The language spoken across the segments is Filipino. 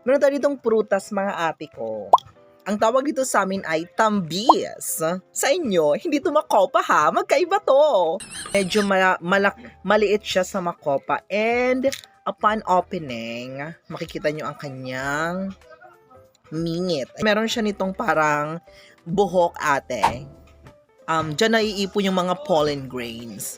Meron tayo ditong prutas, mga ate ko. Ang tawag dito sa amin ay tambis. Sa inyo, hindi to makopa ha. Magkaiba to. Medyo maliit siya sa makopa. And upon opening, makikita nyo ang kanyang mingit. Meron siya nitong parang buhok, ate. Diyan naiipon yung mga pollen grains.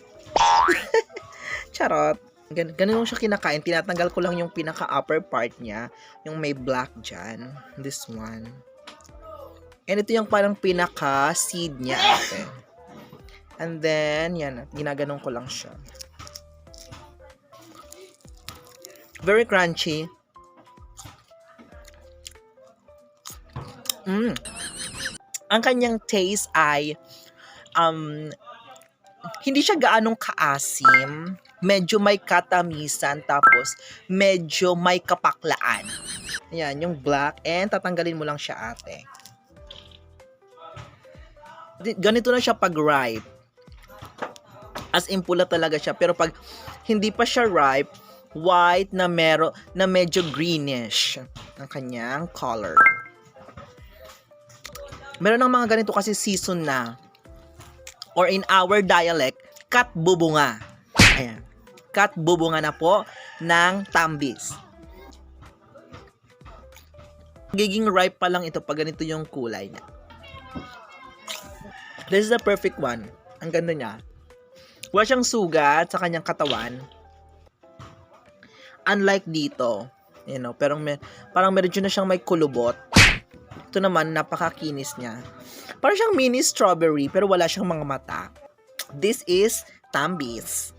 Charot. Ganun siya kinakain. Tinatanggal ko lang yung pinaka-upper part niya. Yung may black dyan. This one. And ito yung parang pinaka-seed niya, ate. And then, yan. Ginaganon ko lang siya. Very crunchy. Ang kanyang taste ay hindi siya gaanong kaasim, medyo may katamisan, tapos medyo may kapaklaan. Ayan, yung black, and tatanggalin mo lang siya, ate. Ganito na siya pag ripe. As in, pula talaga siya, pero pag hindi pa siya ripe, white na medyo greenish ang kanyang color. Meron ng mga ganito kasi season na. Or in our dialect, kat bubunga. Ayan. Kat bubunga na po ng tambis. Giging ripe pa lang ito pag ganito yung kulay niya. This is the perfect one. Ang ganda niya. Wala siyang sugat sa kanyang katawan. Unlike dito. You know, parang medyo na siyang may kulubot. Ito naman, napakakinis niya. Parang siyang mini strawberry, pero wala siyang mga mata. This is tambis.